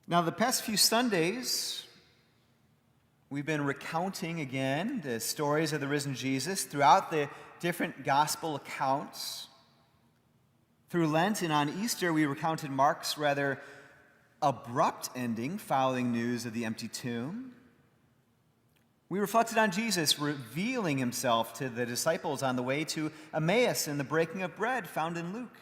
Now, the past few Sundays, we've been recounting again the stories of the risen Jesus throughout the different gospel accounts. Through Lent and on Easter, we recounted Mark's rather abrupt ending following news of the empty tomb. We reflected on Jesus revealing himself to the disciples on the way to Emmaus and the breaking of bread found in Luke.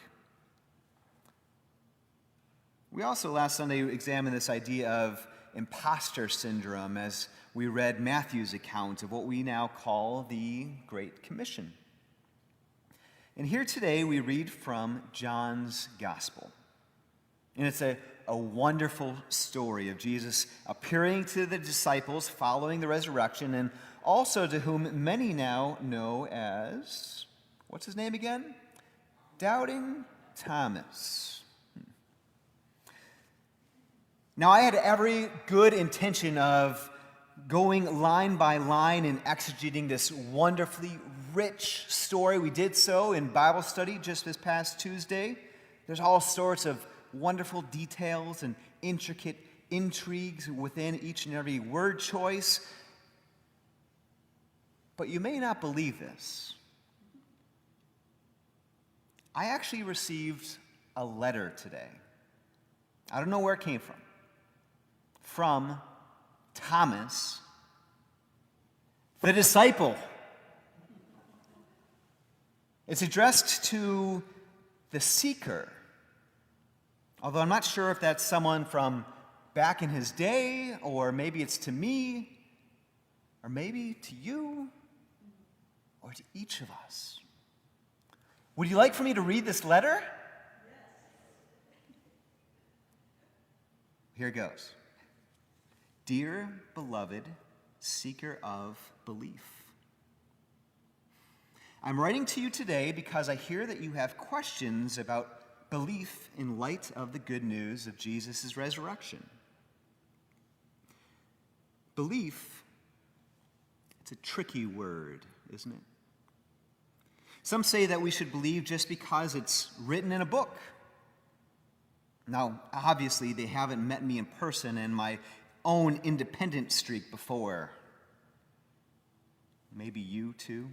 We also last Sunday examined this idea of imposter syndrome as we read Matthew's account of what we now call the Great Commission. And here today we read from John's Gospel. And it's a wonderful story of Jesus appearing to the disciples following the resurrection, and also to whom many now know as, what's his name again? Doubting Thomas. Now, I had every good intention of going line by line and exegeting this wonderfully rich story. We did so in Bible study just this past Tuesday. There's all sorts of wonderful details and intricate intrigues within each and every word choice. But you may not believe this. I actually received a letter today. I don't know where it came from. From Thomas, the disciple. It's addressed to the seeker, although I'm not sure if that's someone from back in his day, or maybe it's to me, or maybe to you, or to each of us. Would you like for me to read this letter? Yes. Here it goes. Dear beloved seeker of belief, I'm writing to you today because I hear that you have questions about belief in light of the good news of Jesus' resurrection. Belief, it's a tricky word, isn't it? Some say that we should believe just because it's written in a book. Now, obviously, they haven't met me in person and my own independent streak before. Maybe you too.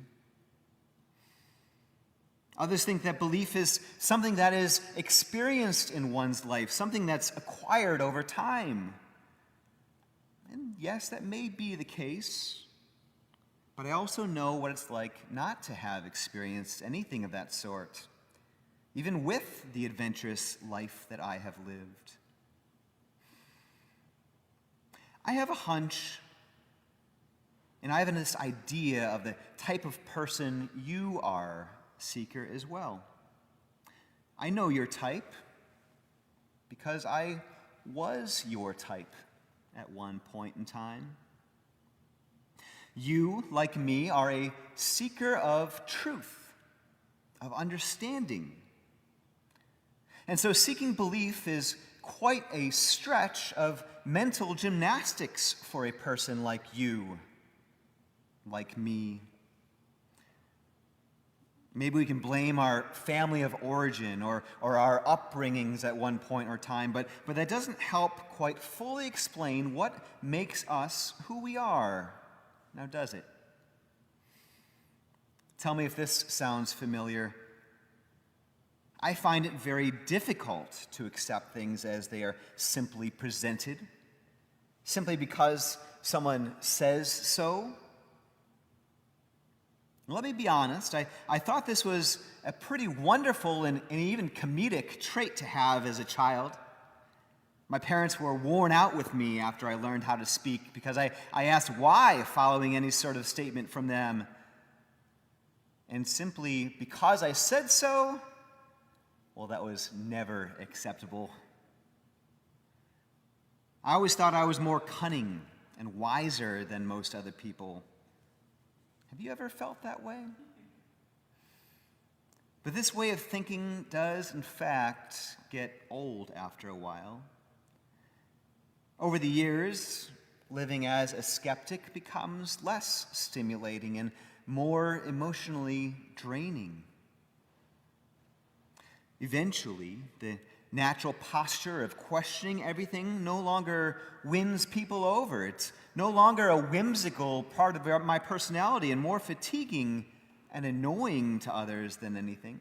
Others think that belief is something that is experienced in one's life, something that's acquired over time. And yes, that may be the case, but I also know what it's like not to have experienced anything of that sort, even with the adventurous life that I have lived. I have a hunch, and I have this idea of the type of person you are, seeker, as well. I know your type because I was your type at one point in time. You, like me, are a seeker of truth, of understanding. And so seeking belief is quite a stretch of mental gymnastics for a person like you, like me. Maybe we can blame our family of origin or our upbringings at one point or time, but that doesn't help quite fully explain what makes us who we are. Now, does it? Tell me if this sounds familiar. I find it very difficult to accept things as they are simply presented, simply because someone says so. Let me be honest, I thought this was a pretty wonderful and even comedic trait to have as a child. My parents were worn out with me after I learned how to speak because I asked why following any sort of statement from them. And simply because I said so, well, that was never acceptable. I always thought I was more cunning and wiser than most other people. Have you ever felt that way? But this way of thinking does, in fact, get old after a while. Over the years, living as a skeptic becomes less stimulating and more emotionally draining. Eventually, the natural posture of questioning everything no longer wins people over. It's no longer a whimsical part of my personality and more fatiguing and annoying to others than anything.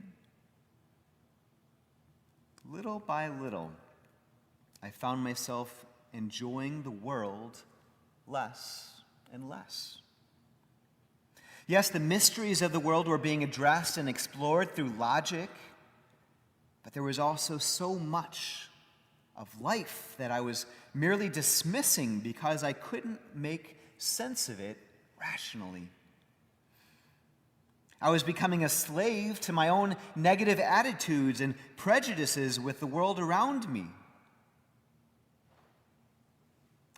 Little by little, I found myself enjoying the world less and less. Yes, the mysteries of the world were being addressed and explored through logic, but there was also so much of life that I was merely dismissing because I couldn't make sense of it rationally. I was becoming a slave to my own negative attitudes and prejudices with the world around me.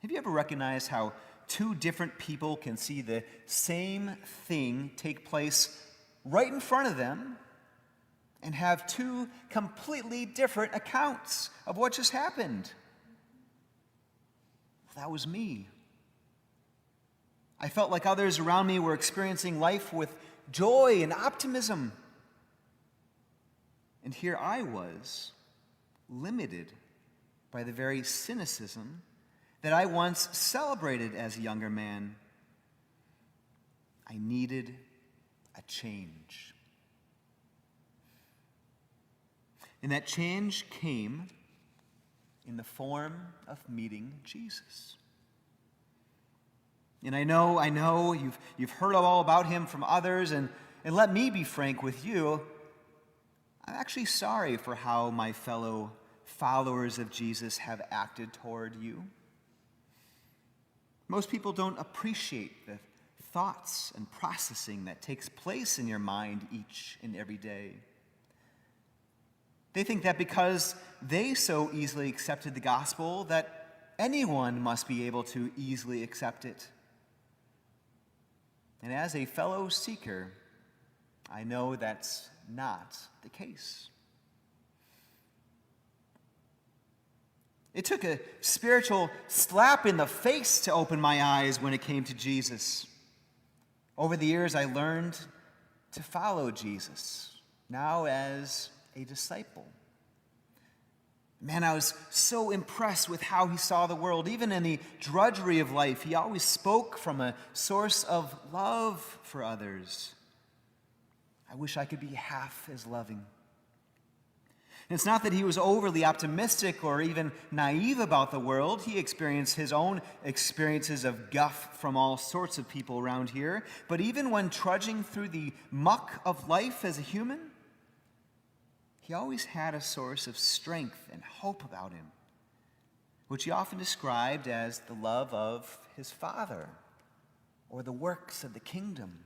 Have you ever recognized how two different people can see the same thing take place right in front of them and have two completely different accounts of what just happened? That was me. I felt like others around me were experiencing life with joy and optimism. And here I was, limited by the very cynicism that I once celebrated as a younger man. I needed a change. And that change came in the form of meeting Jesus. And I know you've heard all about him from others, and let me be frank with you. I'm actually sorry for how my fellow followers of Jesus have acted toward you. Most people don't appreciate the thoughts and processing that takes place in your mind each and every day. They think that because they so easily accepted the gospel, that anyone must be able to easily accept it. And as a fellow seeker, I know that's not the case. It took a spiritual slap in the face to open my eyes when it came to Jesus. Over the years, I learned to follow Jesus, now as a disciple. Man, I was so impressed with how he saw the world. Even in the drudgery of life, he always spoke from a source of love for others. I wish I could be half as loving. And it's not that he was overly optimistic or even naive about the world. He experienced his own experiences of guff from all sorts of people around here. But even when trudging through the muck of life as a human, he always had a source of strength and hope about him, which he often described as the love of his Father or the works of the kingdom.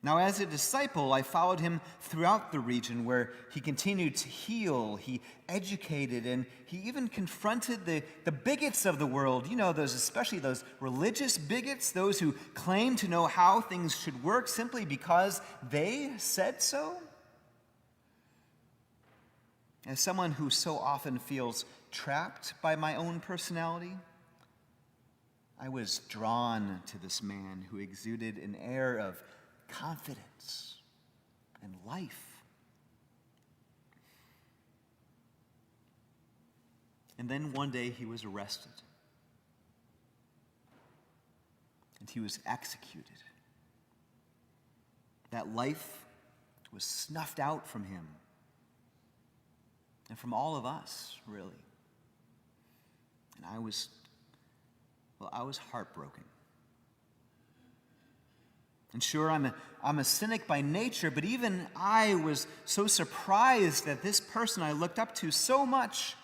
Now, as a disciple, I followed him throughout the region where he continued to heal, he educated, and he even confronted the bigots of the world. You know, especially those religious bigots, those who claim to know how things should work simply because they said so. As someone who so often feels trapped by my own personality, I was drawn to this man who exuded an air of confidence and life. And then one day he was arrested, and he was executed. That life was snuffed out from him. And from all of us, really. And I was heartbroken. And sure, I'm a cynic by nature, but even I was so surprised that this person I looked up to so much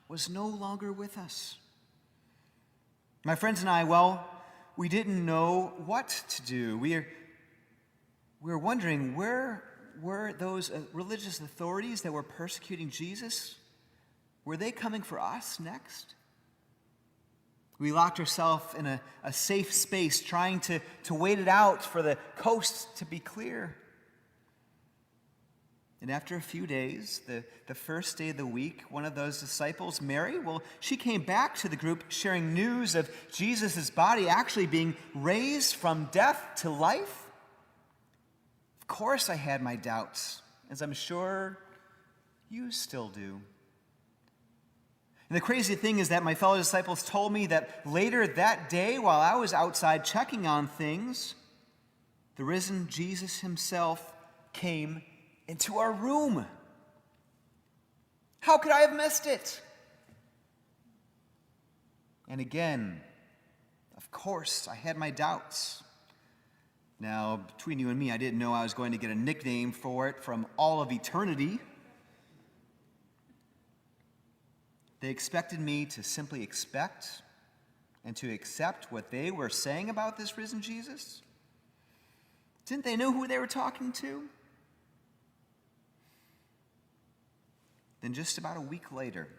was no longer with us. My friends and I, we didn't know what to do. We were wondering, where were those religious authorities that were persecuting Jesus? Were they coming for us next? We locked ourselves in a safe space, trying to wait it out for the coast to be clear. And after a few days, the first day of the week, one of those disciples, Mary, she came back to the group sharing news of Jesus' body actually being raised from death to life. Of course I had my doubts, as I'm sure You still do. And the crazy thing is that my fellow disciples told me that later that day, while I was outside checking on things, the risen Jesus himself came into our room. How could I have missed it? And again, of course, I had my doubts. Now, between you and me, I didn't know I was going to get a nickname for it from all of eternity. They expected me to simply expect and to accept what they were saying about this risen Jesus. Didn't they know who they were talking to? Then just about a week later,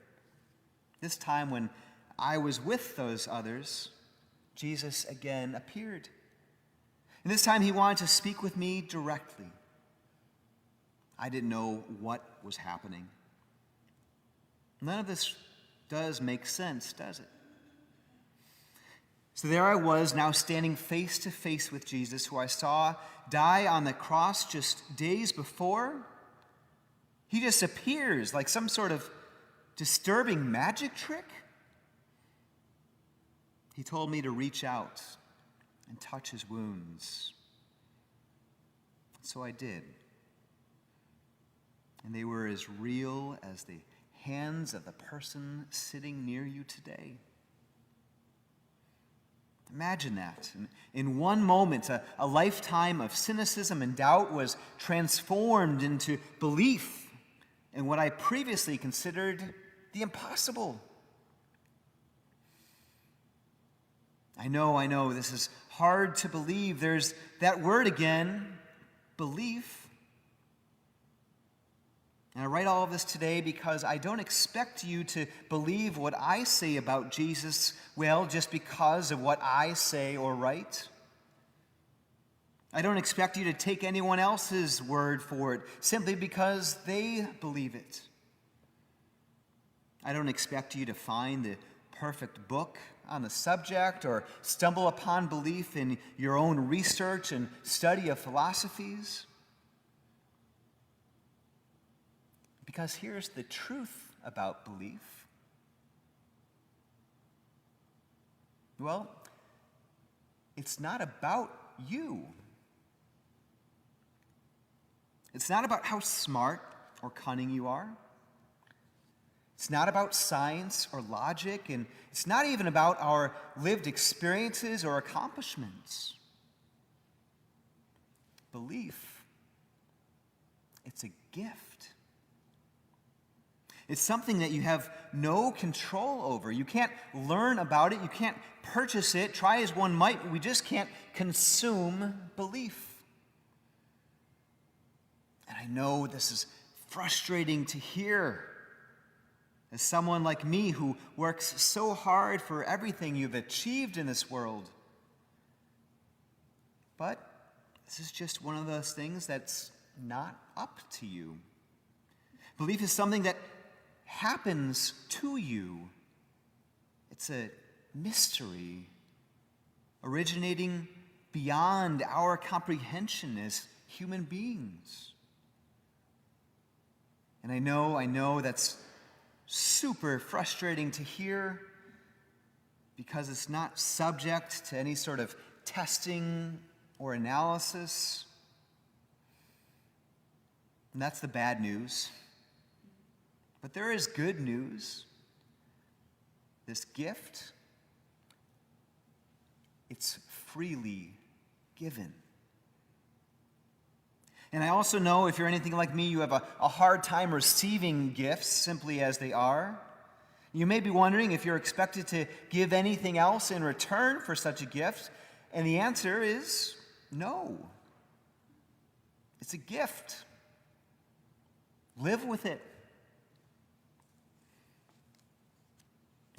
this time when I was with those others, Jesus again appeared. And this time he wanted to speak with me directly. I didn't know what was happening. None of this does make sense, does it? So there I was, now standing face to face with Jesus, who I saw die on the cross just days before. He just appears like some sort of disturbing magic trick. He told me to reach out and touch his wounds. So I did. And they were as real as the hands of the person sitting near you today. Imagine that. In one moment, a lifetime of cynicism and doubt was transformed into belief in what I previously considered the impossible. I know, this is hard to believe. There's that word again, belief. And I write all of this today because I don't expect you to believe what I say about Jesus, well, just because of what I say or write. I don't expect you to take anyone else's word for it simply because they believe it. I don't expect you to find the perfect book on the subject or stumble upon belief in your own research and study of philosophies. Because here's the truth about belief. Well, it's not about you. It's not about how smart or cunning you are. It's not about science or logic, and it's not even about our lived experiences or accomplishments. Belief, it's a gift. It's something that you have no control over. You can't learn about it. You can't purchase it. Try as one might, we just can't consume belief. And I know this is frustrating to hear. As someone like me who works so hard for everything you've achieved in this world. But this is just one of those things that's not up to you. Belief is something that happens to you. It's a mystery originating beyond our comprehension as human beings. And I know that's super frustrating to hear because it's not subject to any sort of testing or analysis. And that's the bad news. But there is good news. This gift, it's freely given. And I also know if you're anything like me, you have a hard time receiving gifts simply as they are. You may be wondering if you're expected to give anything else in return for such a gift. And the answer is no. It's a gift. Live with it.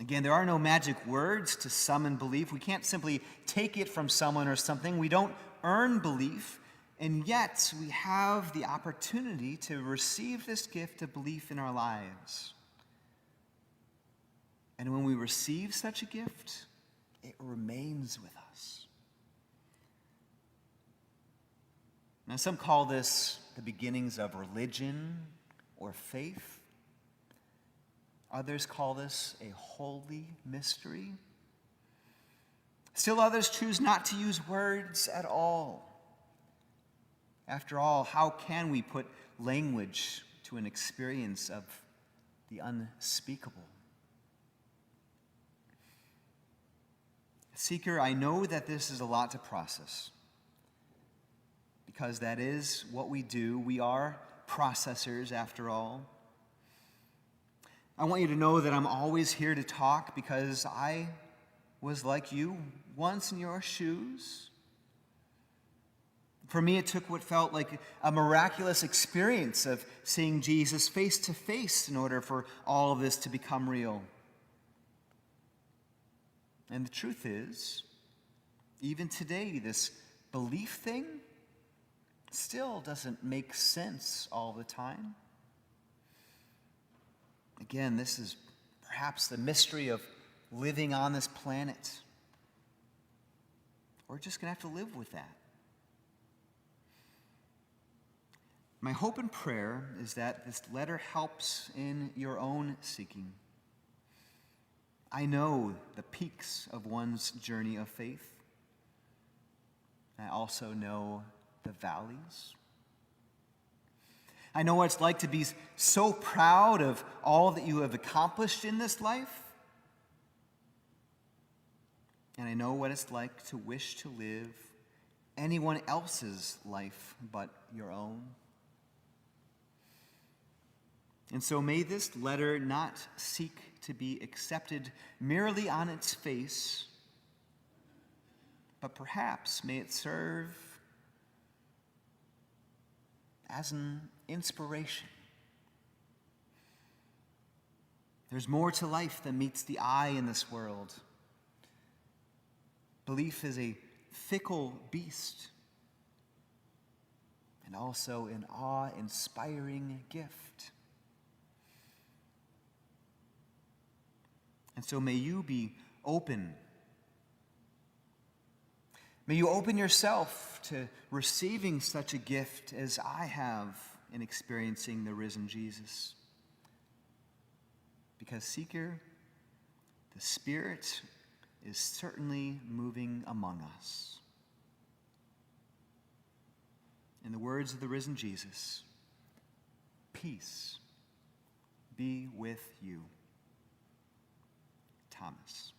Again, there are no magic words to summon belief. We can't simply take it from someone or something. We don't earn belief, and yet we have the opportunity to receive this gift of belief in our lives. And when we receive such a gift, it remains with us. Now, some call this the beginnings of religion or faith. Others call this a holy mystery. Still others choose not to use words at all. After all, how can we put language to an experience of the unspeakable? Seeker, I know that this is a lot to process, because that is what we do. We are processors, after all. I want you to know that I'm always here to talk because I was like you once in your shoes. For me, it took what felt like a miraculous experience of seeing Jesus face to face in order for all of this to become real. And the truth is, even today, this belief thing still doesn't make sense all the time. Again, this is perhaps the mystery of living on this planet. We're just going to have to live with that. My hope and prayer is that this letter helps in your own seeking. I know the peaks of one's journey of faith. I also know the valleys. I know what it's like to be so proud of all that you have accomplished in this life. And I know what it's like to wish to live anyone else's life but your own. And so may this letter not seek to be accepted merely on its face, but perhaps may it serve as an inspiration. There's more to life than meets the eye in this world. Belief is a fickle beast and also an awe-inspiring gift. And so may you be open. May you open yourself to receiving such a gift as I have in experiencing the risen Jesus. Because, seeker, the Spirit is certainly moving among us. In the words of the risen Jesus, peace be with you. Thomas.